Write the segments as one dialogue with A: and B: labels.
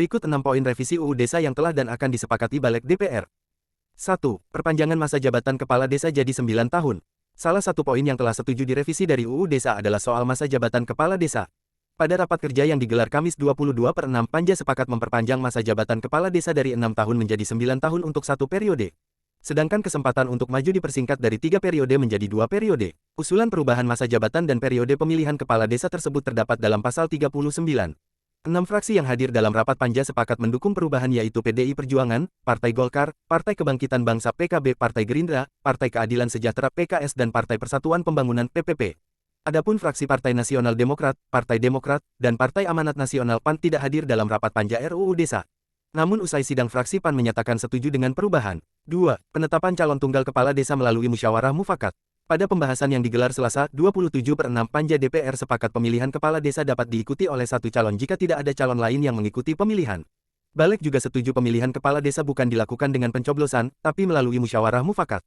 A: Berikut 6 poin revisi UU Desa yang telah dan akan disepakati Balik DPR. 1. Perpanjangan masa jabatan Kepala Desa jadi 9 tahun. Salah satu poin yang telah setuju direvisi dari UU Desa adalah soal masa jabatan Kepala Desa. Pada rapat kerja yang digelar Kamis 22/6, Panja sepakat memperpanjang masa jabatan Kepala Desa dari 6 tahun menjadi 9 tahun untuk satu periode. Sedangkan kesempatan untuk maju dipersingkat dari 3 periode menjadi 2 periode. Usulan perubahan masa jabatan dan periode pemilihan Kepala Desa tersebut terdapat dalam pasal 39. 6 fraksi yang hadir dalam rapat Panja sepakat mendukung perubahan yaitu PDI Perjuangan, Partai Golkar, Partai Kebangkitan Bangsa PKB, Partai Gerindra, Partai Keadilan Sejahtera PKS dan Partai Persatuan Pembangunan PPP. Adapun fraksi Partai Nasional Demokrat, Partai Demokrat, dan Partai Amanat Nasional PAN tidak hadir dalam rapat Panja RUU Desa. Namun usai sidang fraksi PAN menyatakan setuju dengan perubahan. 2. Penetapan calon tunggal kepala desa melalui musyawarah mufakat. Pada pembahasan yang digelar Selasa 27/6, Panja DPR sepakat pemilihan kepala desa dapat diikuti oleh satu calon jika tidak ada calon lain yang mengikuti pemilihan. Balik juga setuju pemilihan kepala desa bukan dilakukan dengan pencoblosan, tapi melalui musyawarah mufakat.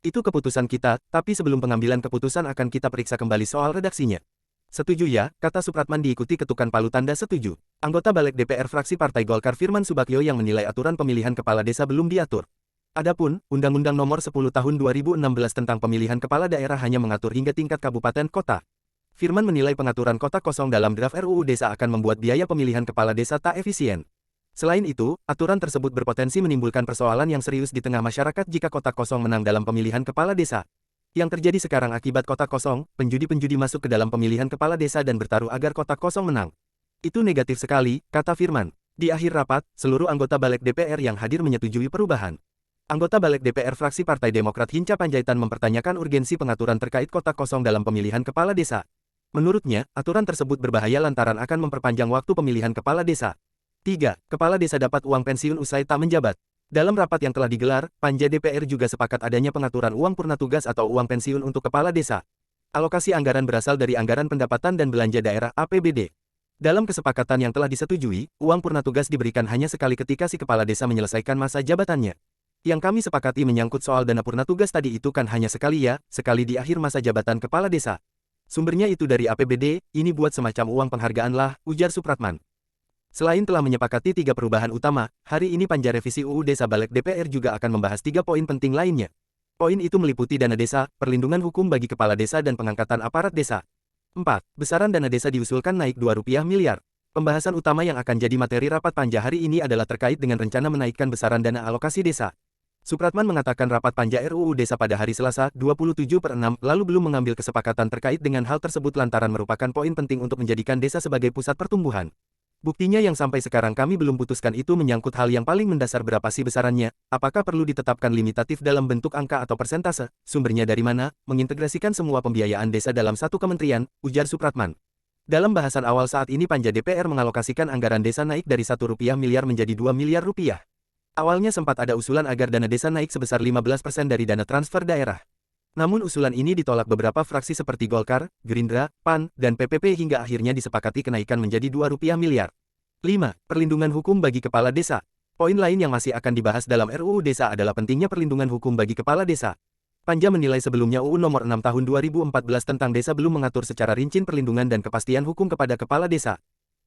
A: Itu keputusan kita, tapi sebelum pengambilan keputusan akan kita periksa kembali soal redaksinya. Setuju ya, kata Supratman diikuti ketukan palu tanda setuju. Anggota Balik DPR fraksi Partai Golkar Firman Subagyo yang menilai aturan pemilihan kepala desa belum diatur. Adapun, Undang-Undang Nomor 10 Tahun 2016 tentang pemilihan kepala daerah hanya mengatur hingga tingkat kabupaten kota. Firman menilai pengaturan kota kosong dalam draft RUU Desa akan membuat biaya pemilihan kepala desa tak efisien. Selain itu, aturan tersebut berpotensi menimbulkan persoalan yang serius di tengah masyarakat jika kota kosong menang dalam pemilihan kepala desa. Yang terjadi sekarang akibat kota kosong, penjudi-penjudi masuk ke dalam pemilihan kepala desa dan bertaruh agar kota kosong menang. Itu negatif sekali, kata Firman. Di akhir rapat, seluruh anggota Balik DPR yang hadir menyetujui perubahan. Anggota Balik DPR fraksi Partai Demokrat Hinca Panjaitan mempertanyakan urgensi pengaturan terkait kota kosong dalam pemilihan kepala desa. Menurutnya, aturan tersebut berbahaya lantaran akan memperpanjang waktu pemilihan kepala desa. 3. Kepala desa dapat uang pensiun usai tak menjabat. Dalam rapat yang telah digelar, Panja DPR juga sepakat adanya pengaturan uang purna tugas atau uang pensiun untuk kepala desa. Alokasi anggaran berasal dari anggaran pendapatan dan belanja daerah APBD. Dalam kesepakatan yang telah disetujui, uang purna tugas diberikan hanya sekali ketika si kepala desa menyelesaikan masa jabatannya. Yang kami sepakati menyangkut soal dana purna tugas tadi itu kan hanya sekali ya, sekali di akhir masa jabatan kepala desa. Sumbernya itu dari APBD, ini buat semacam uang penghargaan lah, ujar Supratman. Selain telah menyepakati 3 perubahan utama, hari ini Panja Revisi UU Desa Balik DPR juga akan membahas 3 poin penting lainnya. Poin itu meliputi dana desa, perlindungan hukum bagi kepala desa dan pengangkatan aparat desa. 4. Besaran dana desa diusulkan naik Rp2 miliar. Pembahasan utama yang akan jadi materi rapat Panja hari ini adalah terkait dengan rencana menaikkan besaran dana alokasi desa. Supratman mengatakan rapat Panja RUU Desa pada hari Selasa 27/6 lalu belum mengambil kesepakatan terkait dengan hal tersebut lantaran merupakan poin penting untuk menjadikan desa sebagai pusat pertumbuhan. Buktinya yang sampai sekarang kami belum putuskan itu menyangkut hal yang paling mendasar berapa sih besarannya, apakah perlu ditetapkan limitatif dalam bentuk angka atau persentase, sumbernya dari mana, mengintegrasikan semua pembiayaan desa dalam satu kementerian, ujar Supratman. Dalam bahasan awal saat ini Panja DPR mengalokasikan anggaran desa naik dari Rp1 miliar menjadi Rp2 miliar. Awalnya sempat ada usulan agar dana desa naik sebesar 15% dari dana transfer daerah. Namun usulan ini ditolak beberapa fraksi seperti Golkar, Gerindra, PAN, dan PPP hingga akhirnya disepakati kenaikan menjadi Rp2 miliar. 5. Perlindungan hukum bagi kepala desa. Poin lain yang masih akan dibahas dalam RUU Desa adalah pentingnya perlindungan hukum bagi kepala desa. Panja menilai sebelumnya UU Nomor 6 Tahun 2014 tentang desa belum mengatur secara rinci perlindungan dan kepastian hukum kepada kepala desa.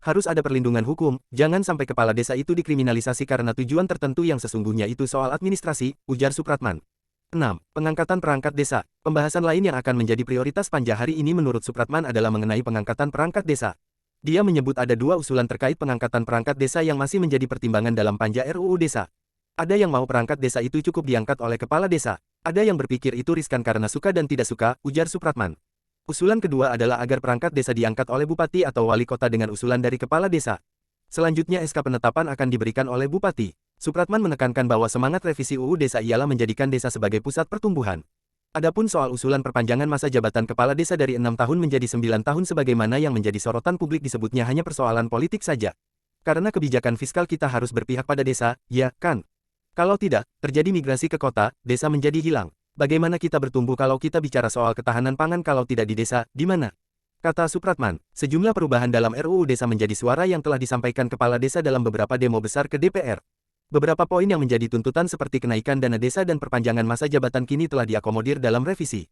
A: Harus ada perlindungan hukum, jangan sampai kepala desa itu dikriminalisasi karena tujuan tertentu yang sesungguhnya itu soal administrasi, ujar Supratman. 6. Pengangkatan perangkat desa. Pembahasan lain yang akan menjadi prioritas Panja hari ini menurut Supratman adalah mengenai pengangkatan perangkat desa. Dia menyebut ada 2 usulan terkait pengangkatan perangkat desa yang masih menjadi pertimbangan dalam Panja RUU Desa. Ada yang mau perangkat desa itu cukup diangkat oleh kepala desa. Ada yang berpikir itu riskan karena suka dan tidak suka, ujar Supratman. Usulan kedua adalah agar perangkat desa diangkat oleh bupati atau wali kota dengan usulan dari kepala desa. Selanjutnya SK penetapan akan diberikan oleh bupati. Supratman menekankan bahwa semangat revisi UU Desa ialah menjadikan desa sebagai pusat pertumbuhan. Adapun soal usulan perpanjangan masa jabatan kepala desa dari 6 tahun menjadi 9 tahun sebagaimana yang menjadi sorotan publik disebutnya hanya persoalan politik saja. Karena kebijakan fiskal kita harus berpihak pada desa, ya kan? Kalau tidak, terjadi migrasi ke kota, desa menjadi hilang. Bagaimana kita bertumbuh kalau kita bicara soal ketahanan pangan kalau tidak di desa, di mana? Kata Supratman, sejumlah perubahan dalam RUU Desa menjadi suara yang telah disampaikan kepala desa dalam beberapa demo besar ke DPR. Beberapa poin yang menjadi tuntutan seperti kenaikan dana desa dan perpanjangan masa jabatan kini telah diakomodir dalam revisi.